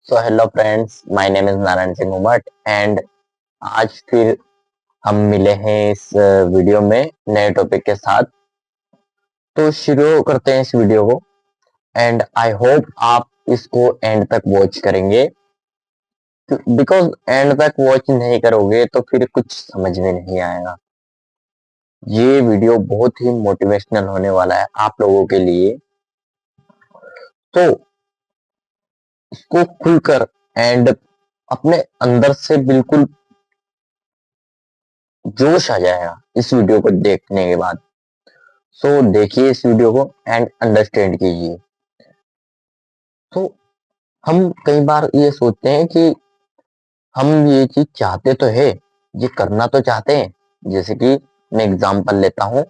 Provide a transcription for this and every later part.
So hello friends, my name is Narayan Singh उमट and आज फिर हम मिले हैं इस वीडियो में नए टॉपिक के साथ। तो शुरू करते हैं इस वीडियो को एंड आई होप आप इसको एंड तक वॉच करेंगे, बिकॉज एंड तक वॉच नहीं करोगे तो फिर कुछ समझ में नहीं आएगा। ये वीडियो बहुत ही मोटिवेशनल होने वाला है आप लोगों के लिए, तो इसको खुलकर एंड अपने अंदर से बिल्कुल जोश आ जाएगा इस वीडियो को देखने के बाद। सो देखिए इस वीडियो को एंड अंडरस्टैंड कीजिए। तो हम कई बार ये सोचते हैं कि हम ये चीज चाहते तो है, ये करना तो चाहते हैं। जैसे कि मैं एग्जांपल लेता हूँ,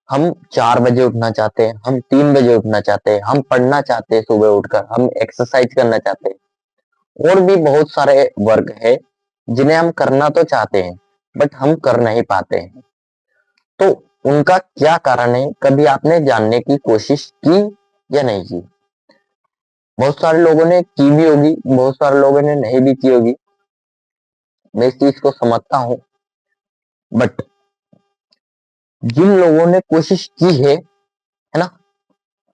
हम 4 बजे उठना चाहते हैं, हम 3 बजे उठना चाहते हैं, हम पढ़ना चाहते हैं सुबह उठकर, हम एक्सरसाइज करना चाहते हैं और भी बहुत सारे वर्क है जिन्हें हम करना तो चाहते हैं बट हम कर नहीं पाते हैं। तो उनका क्या कारण है, कभी आपने जानने की कोशिश की या नहीं की? बहुत सारे लोगों ने की भी होगी, बहुत सारे लोगों ने नहीं भी की होगी। मैं इस चीज को समझता हूँ, बट जिन लोगों ने कोशिश की है ना,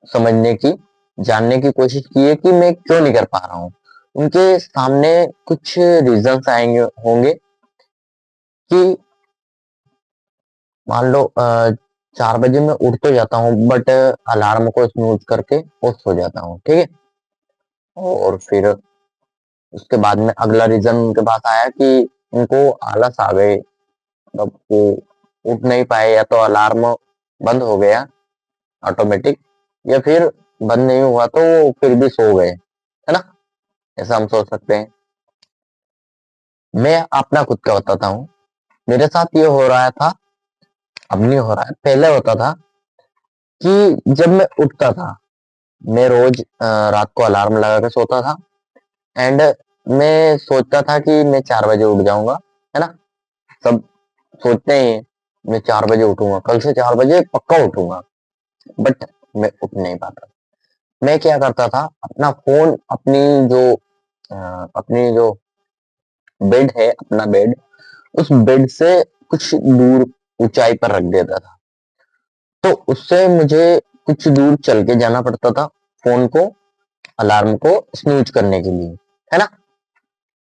समझने की, जानने की कोशिश की है कि मैं क्यों नहीं कर पा रहा हूँ, उनके सामने कुछ रीजंस आएंगे होंगे कि मान लो 4 बजे मैं उठ तो जाता हूँ बट अलार्म को स्नूज करके और सो जाता हूँ, ठीक है। और फिर उसके बाद में अगला रीजन उनके पास आया कि उनको आलस आ गए, मतलब वो उठ नहीं पाए, या तो अलार्म बंद हो गया ऑटोमेटिक, या फिर बंद नहीं हुआ तो वो फिर भी सो गए, है ना। ऐसा हम सोच सकते हैं। मैं अपना खुद का बताता हूँ, मेरे साथ ये हो रहा था, अब नहीं हो रहा है, पहले होता था कि जब मैं उठता था, मैं रोज रात को अलार्म लगा के सोता था एंड मैं सोचता था कि मैं 4 बजे उठ जाऊंगा, है ना। सब सोचते हैं मैं 4 बजे उठूंगा, कल से 4 बजे पक्का उठूंगा, बट मैं उठ नहीं पाता। मैं क्या करता था, अपना फोन अपनी जो बेड है, अपना बेड, उस बेड से कुछ दूर ऊंचाई पर रख देता था। तो उससे मुझे कुछ दूर चल के जाना पड़ता था फोन को, अलार्म को स्नूज करने के लिए, है ना।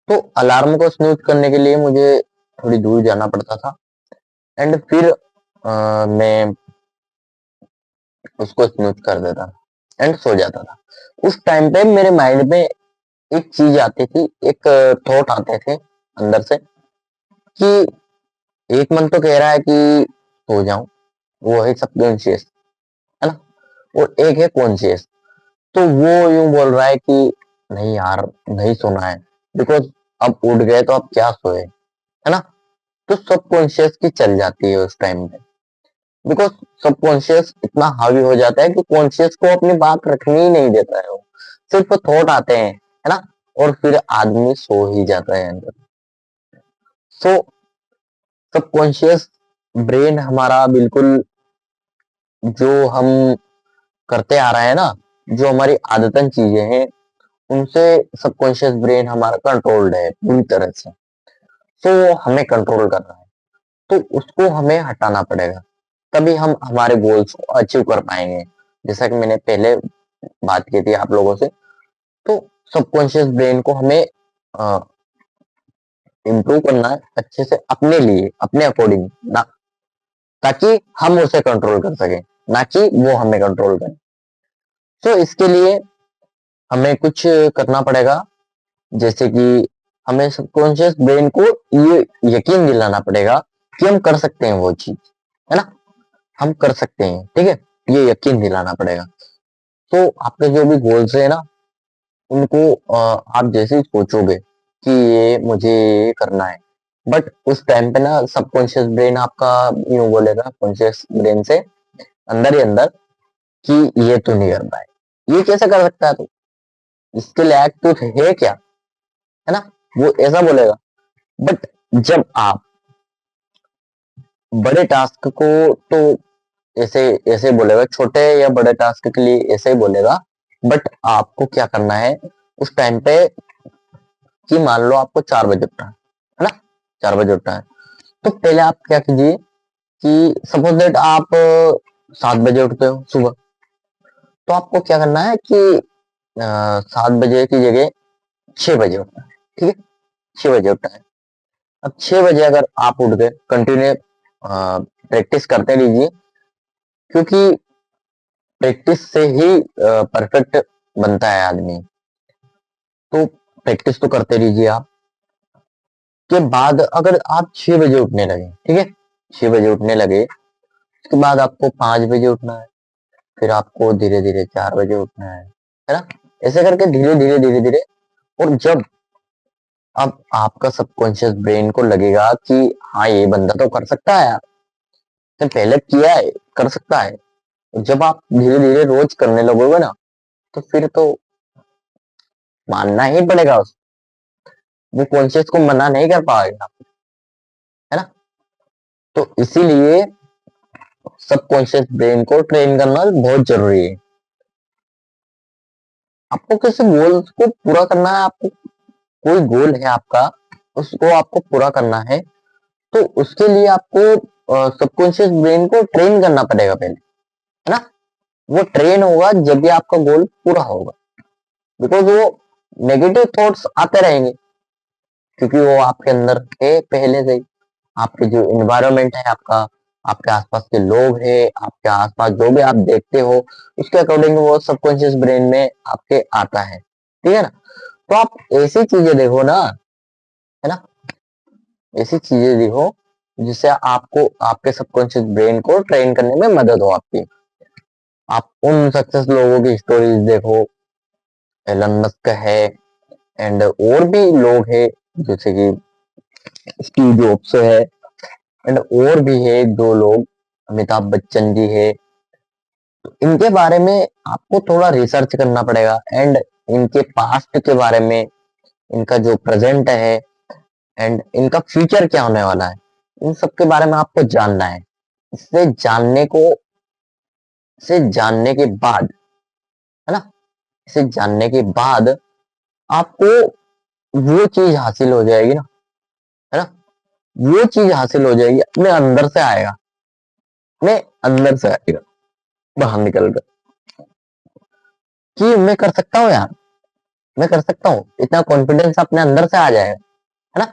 तो अलार्म को स्नूज करने के लिए मुझे थोड़ी दूर जाना पड़ता था एंड फिर मैं उसको स्नूज कर देता था एंड सो जाता था। उस टाइम पे मेरे माइंड में एक चीज आती थी, एक थॉट आते थे अंदर से कि एक मन तो कह रहा है कि सो जाऊं, वो है सबकॉन्शियस, है ना, और एक है कॉन्शियस। तो वो यूं बोल रहा है कि नहीं यार, नहीं सोना है, बिकॉज अब उठ गए तो अब क्या सोए, है ना। तो सबकॉन्शियस की चल जाती है उस टाइम पे, बिकॉज सबकॉन्शियस इतना हावी हो जाता है कि कॉन्शियस को अपनी बात रखनी ही नहीं देता है। वो सिर्फ थॉट आते हैं, है ना, और फिर आदमी सो ही जाता है अंदर। सो सबकॉन्शियस ब्रेन हमारा बिल्कुल, जो हम करते आ रहे हैं ना, जो हमारी आदतन चीजें हैं, उनसे सबकॉन्शियस ब्रेन हमारा कंट्रोल्ड है पूरी तरह से। तो वो हमें कंट्रोल कर रहा है, तो उसको हमें हटाना पड़ेगा, तभी हम हमारे गोल्स को अचीव कर पाएंगे। जैसा कि मैंने पहले बात की थी आप लोगों से, तो सबकॉन्शियस ब्रेन को हमें इम्प्रूव करना है अच्छे से, अपने लिए, अपने अकॉर्डिंग ना, ताकि हम उसे कंट्रोल कर सकें, ना कि वो हमें कंट्रोल करे। तो इसके लिए हमें कुछ करना पड़ेगा, जैसे कि हमें सबकॉन्शियस ब्रेन को ये यकीन दिलाना पड़ेगा कि हम कर सकते हैं वो चीज, है ना, हम कर सकते हैं, ठीक है। ये यकीन दिलाना पड़ेगा। तो आपके जो भी गोल्स है ना, उनको आप जैसे ही सोचोगे कि ये मुझे ये करना है, बट उस टाइम पे ना सबकॉन्शियस ब्रेन आपका यूं बोलेगा कॉन्शियस ब्रेन से अंदर ही अंदर कि ये तू नहीं कर पाए, ये कैसे कर सकता है तू, इसके लायक तू है क्या, है ना, वो ऐसा बोलेगा। बट जब आप बड़े टास्क को, तो ऐसे ऐसे बोलेगा, छोटे या बड़े टास्क के लिए ऐसे ही बोलेगा, बट आपको क्या करना है उस टाइम पे, कि मान लो आपको 4 बजे उठना है ना, 4 बजे उठना है, तो पहले आप क्या कीजिए कि सपोज दैट आप 7 बजे उठते हो सुबह, तो आपको क्या करना है कि 7 बजे की जगह 6 बजे उठना है, ठीक है, 6 बजे उठना है। अब 6 बजे अगर आप उठ गए, कंटिन्यू प्रैक्टिस करते रहिए, क्योंकि प्रैक्टिस से ही परफेक्ट बनता है आदमी। तो प्रैक्टिस तो करते रहिए आप। के बाद अगर आप 6 बजे उठने लगे, ठीक है, 6 बजे उठने लगे, उसके बाद आपको 5 बजे उठना है, फिर आपको धीरे धीरे 4 बजे उठना है ना, ऐसे करके धीरे धीरे धीरे धीरे। और जब अब आपका सबकॉन्शियस ब्रेन को लगेगा कि हाँ ये बंदा तो कर सकता है यार, तो पहले किया है, कर सकता है, जब आप धीरे धीरे रोज करने लगोगे ना, तो फिर तो मानना ही पड़ेगा उस, वो कॉन्शियस को मना नहीं कर पाएगा, है ना। तो इसीलिए सबकॉन्शियस ब्रेन को ट्रेन करना बहुत जरूरी है। आपको किसी गोल को पूरा करना है, आपको कोई गोल है आपका, उसको आपको पूरा करना है, तो उसके लिए आपको सबकॉन्शियस ब्रेन को ट्रेन करना पड़ेगा पहले, है ना। वो ट्रेन होगा जब भी आपका गोल पूरा होगा, बिकॉज वो नेगेटिव थॉट्स आते रहेंगे, क्योंकि वो आपके अंदर है पहले से ही। आपके जो इन्वायरमेंट है आपका, आपके आसपास के लोग हैं, आपके आसपास जो भी आप देखते हो, उसके अकॉर्डिंग वो सबकॉन्शियस ब्रेन में आपके आता है, ठीक है ना। तो आप ऐसी चीजें देखो ना, है ना, ऐसी चीजें देखो जिससे आपको आपके सबकॉन्शियस ब्रेन को ट्रेन करने में मदद हो आपकी। आप उन सक्सेस लोगों की स्टोरीज देखो, एलन मस्क है, एंड और भी लोग हैं, जैसे कि स्टीव जॉब्स है, एंड और भी है एक दो लोग, अमिताभ बच्चन जी है। तो इनके बारे में आपको थोड़ा रिसर्च करना पड़ेगा, एंड इनके पास्ट के बारे में, इनका जो प्रेजेंट है, एंड इनका फ्यूचर क्या होने वाला है, इन सब के बारे में आपको जानना है। इससे जानने को, इसे जानने के बाद, है ना, इसे जानने के बाद आपको वो चीज हासिल हो जाएगी ना, है ना, वो चीज हासिल हो जाएगी, अपने अंदर से आएगा, अपने अंदर से आएगा, बाहर निकल कर, कि मैं कर सकता हूँ यार, मैं कर सकता हूँ, इतना कॉन्फिडेंस अपने अंदर से आ जाएगा, है ना।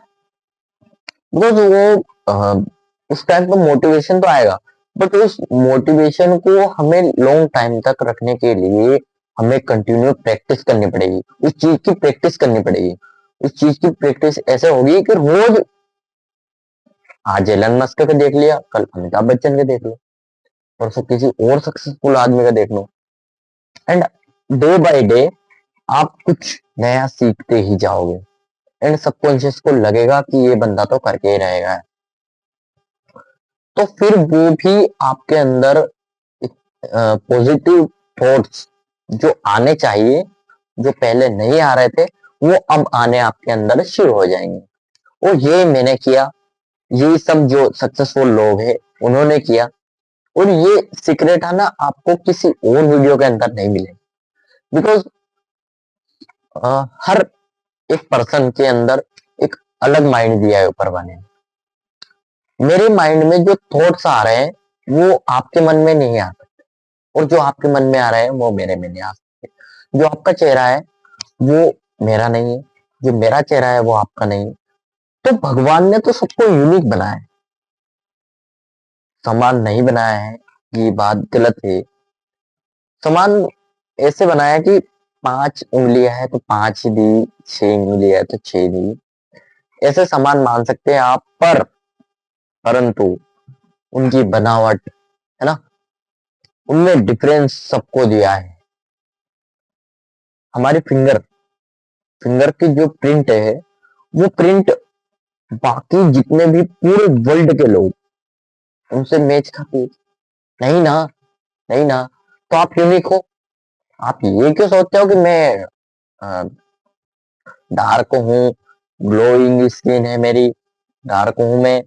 बिकॉज वो उस टाइम पे मोटिवेशन तो आएगा, बट उस मोटिवेशन को हमें लॉन्ग टाइम तक रखने के लिए हमें कंटिन्यू प्रैक्टिस करनी पड़ेगी, उस चीज की प्रैक्टिस करनी पड़ेगी। उस चीज की प्रैक्टिस ऐसे होगी कि रोज, आज एलन मस्क का देख लिया, कल अमिताभ बच्चन के देख लो, परसों किसी और सक्सेसफुल आदमी का देख लो, एंड डे बाय डे आप कुछ नया सीखते ही जाओगे, एंड सबकॉन्शियस को लगेगा कि ये बंदा तो करके ही रहेगा। तो फिर वो भी आपके अंदर पॉजिटिव थॉट्स जो आने चाहिए, जो पहले नहीं आ रहे थे, वो अब आने आपके अंदर शुरू हो जाएंगे। और ये मैंने किया, ये सब जो सक्सेसफुल लोग हैं उन्होंने किया, और ये सीक्रेट है ना, आपको किसी और वीडियो के अंदर नहीं मिले, बिकॉज हर एक पर्सन के अंदर एक अलग माइंड दिया है ऊपर वाले ने। मेरे माइंड में जो थॉट्स आ रहे हैं वो आपके मन में नहीं आ सकते, और जो आपके मन में आ रहे हैं वो मेरे में नहीं आ सकते। जो आपका चेहरा है वो मेरा नहीं है, जो मेरा चेहरा है वो आपका नहीं है। तो भगवान ने तो सबको यूनिक बनाया है, समान नहीं बनाया है, ये बात गलत है। समान ऐसे बनाया कि 5 उंगलियां है तो 5 ही दी, 6 उंगलियां है तो 6 दी, ऐसे समान मान सकते हैं आप, पर परंतु उनकी बनावट, है ना, उनमें डिफरेंस सबको दिया है। हमारी फिंगर, फिंगर की जो प्रिंट है, वो प्रिंट बाकी जितने भी पूरे वर्ल्ड के लोग उनसे मैच खाती है, नहीं ना, नहीं ना। तो आप यूनिक हो। आप ये क्यों सोचते हो कि मैं डार्क हूँ, ग्लोइंग स्किन है मेरी, डार्क हूं मैं,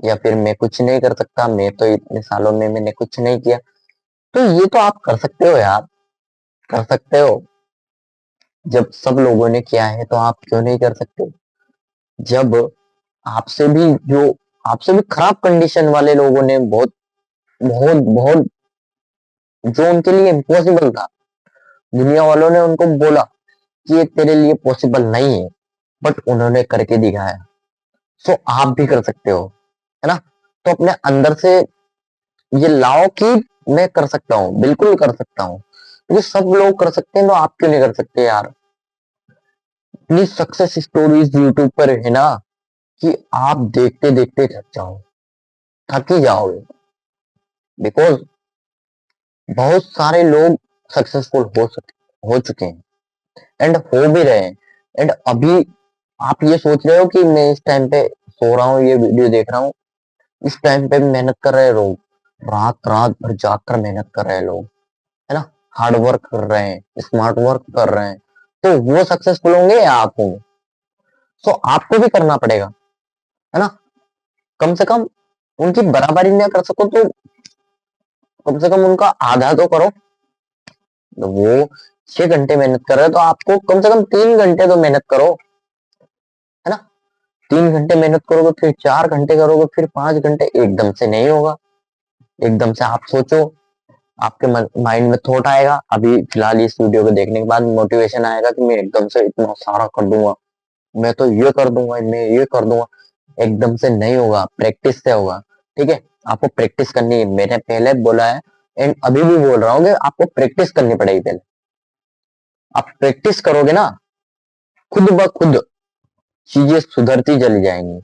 या फिर मैं कुछ नहीं कर सकता, मैं तो इतने सालों में मैंने कुछ नहीं किया। तो ये तो आप कर सकते हो यार, कर सकते हो। जब सब लोगों ने किया है तो आप क्यों नहीं कर सकते? जब आपसे भी जो आपसे भी खराब कंडीशन वाले लोगों ने बहुत बहुत बहुत जो उनके लिए इम्पॉसिबल था, दुनिया वालों ने उनको बोला कि ये तेरे लिए पॉसिबल नहीं है, बट उन्होंने करके दिखाया। सो आप भी कर सकते हो, है ना? तो अपने अंदर से ये लाओ कि मैं कर सकता हूँ, बिल्कुल कर सकता हूँ, क्योंकि सब लोग कर सकते हैं तो आप क्यों नहीं कर सकते यार? इतनी सक्सेस स्टोरीज यूट्यूब पर है ना कि आप देखते देखते थक जाओ, थक ही जाओगे। बिकॉज बहुत सारे लोग सक्सेसफुल हो चुके हैं एंड हो भी रहे हैं। एंड अभी आप ये सोच रहे हो कि मैं इस टाइम पे सो रहा हूँ, ये वीडियो देख रहा हूँ, इस टाइम पे मेहनत कर रहे हैं लोग, रात रात भर जागकर मेहनत कर रहे हैं लोग, है ना? हार्ड वर्क कर रहे हैं, स्मार्ट वर्क कर रहे हैं, तो वो सक्सेसफुल होंगे या आप होंगे? सो आपको भी करना पड़ेगा, है ना? कम से कम उनकी बराबरी ना कर सको तो कम से कम उनका आधा तो करो। तो वो 6 घंटे मेहनत कर रहे हो तो आपको कम से कम 3 घंटे तो मेहनत करो, है ना? 3 घंटे मेहनत करोगे, फिर 4 घंटे करोगे, फिर 5 घंटे, एकदम से नहीं होगा। एकदम से आप सोचो, आपके माइंड में थॉट आएगा, अभी फिलहाल इस वीडियो को देखने के बाद मोटिवेशन आएगा कि मैं एकदम से इतना सारा कर दूंगा, मैं तो ये कर दूंगा, मैं ये कर दूंगा। एकदम से नहीं होगा, प्रैक्टिस से होगा। ठीक है, आपको प्रैक्टिस करनी है, मैंने पहले बोला है एंड अभी भी बोल रहा हूँ कि आपको प्रैक्टिस करनी पड़ेगी। पहले आप प्रैक्टिस करोगे ना, खुद ब खुद चीजें सुधरती चली जाएंगी।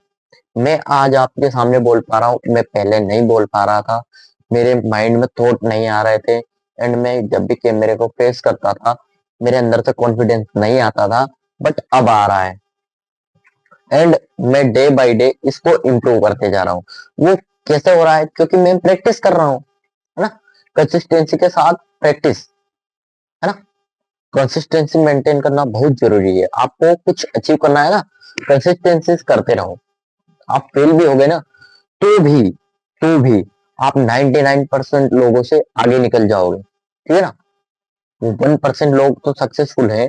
मैं आज आपके सामने बोल पा रहा हूँ, मैं पहले नहीं बोल पा रहा था, मेरे माइंड में थॉट नहीं आ रहे थे एंड मैं जब भी कैमरे को फेस करता था मेरे अंदर से कॉन्फिडेंस नहीं आता था, बट अब आ रहा है एंड मैं डे बाय डे इसको इम्प्रूव करते जा रहा हूँ। वो कैसे हो रहा है? क्योंकि मैं प्रैक्टिस कर रहा हूँ, है ना? कंसिस्टेंसी के साथ प्रैक्टिस, है ना? कंसिस्टेंसी मेंटेन करना बहुत जरूरी है। आपको कुछ अचीव करना है ना, कंसिस्टेंसी करते रहो। आप फेल भी हो गए ना तो भी आप 99% लोगों से आगे निकल जाओगे, ठीक है ना? वो 1% लोग तो सक्सेसफुल है,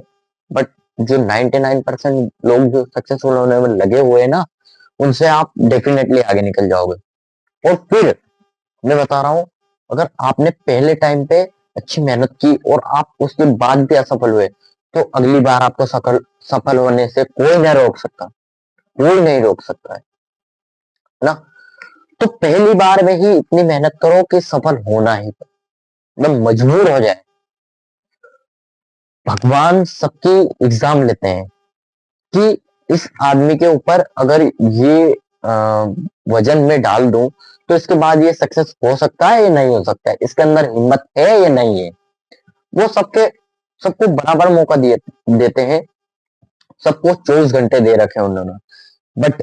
बट जो 99% लोग जो सक्सेसफुल होने में लगे हुए हैं ना, उनसे आप डेफिनेटली आगे निकल जाओगे। और फिर मैं बता रहा हूँ, अगर आपने पहले टाइम पे अच्छी मेहनत की और आप उसके बाद भी असफल हुए, तो अगली बार आपको सफल होने से कोई नहीं रोक सकता, कोई नहीं रोक सकता है ना? तो पहली बार में ही इतनी मेहनत करो कि सफल होना ही, मतलब मजबूर हो जाए। भगवान सबकी एग्जाम लेते हैं कि इस आदमी के ऊपर अगर ये वजन में डाल दूं तो इसके बाद ये सक्सेस हो सकता है या नहीं हो सकता है, इसके अंदर हिम्मत है या नहीं है। वो सबको बराबर मौका देते हैं। सबको 24 घंटे दे रखे हैं उन्होंने, बट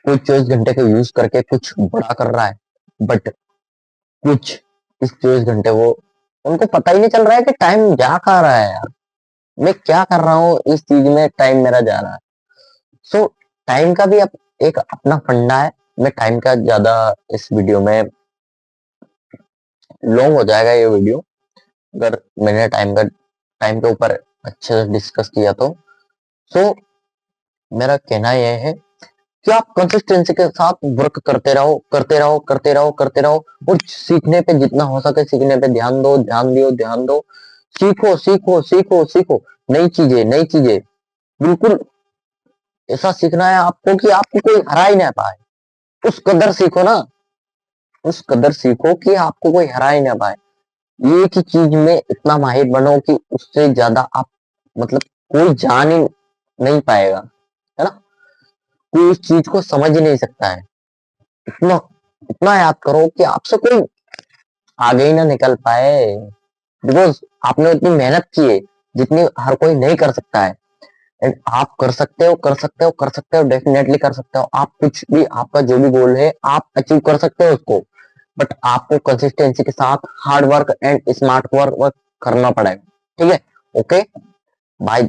कोई 24 घंटे का यूज करके कुछ बड़ा कर रहा है, बट कुछ इस 24 घंटे वो उनको पता ही नहीं चल रहा है कि टाइम जा कहाँ रहा है यार, मैं क्या कर रहा हूँ इस चीज में, टाइम मेरा जा रहा है। सो टाइम का भी एक अपना फंडा है। मैं टाइम का ज्यादा इस वीडियो में लॉन्ग हो जाएगा ये वीडियो, अगर मैंने टाइम के ऊपर अच्छे से डिस्कस किया तो। सो मेरा कहना यह है कि आप कंसिस्टेंसी के साथ वर्क करते रहो, करते रहो, करते रहो, करते रहो, और सीखने पे जितना हो सके सीखने पे ध्यान दो, ध्यान दियो, ध्यान दो। सीखो, सीखो, सीखो, सीखो, नई चीजें, नई चीजें। बिल्कुल ऐसा सीखना है आपको कि आपको कोई हरा ही ना पाए। उस कदर सीखो ना, उस कदर सीखो कि आपको कोई हरा ही ना पाए। एक ही चीज में इतना माहिर बनो कि उससे ज्यादा आप, मतलब कोई जान ही नहीं पाएगा, है ना? कोई उस चीज को समझ ही नहीं सकता है। इतना इतना याद करो कि आपसे कोई आगे ही ना निकल पाए, बिकॉज आपने उतनी मेहनत की है जितनी हर कोई नहीं कर सकता है। एंड आप कर सकते हो, कर सकते हो, कर सकते हो, डेफिनेटली कर सकते हो। आप कुछ भी, आपका जो भी गोल है आप अचीव कर सकते हो उसको, बट आपको कंसिस्टेंसी के साथ hard work and smart work करना पड़ेगा। ठीक है? Okay, bye.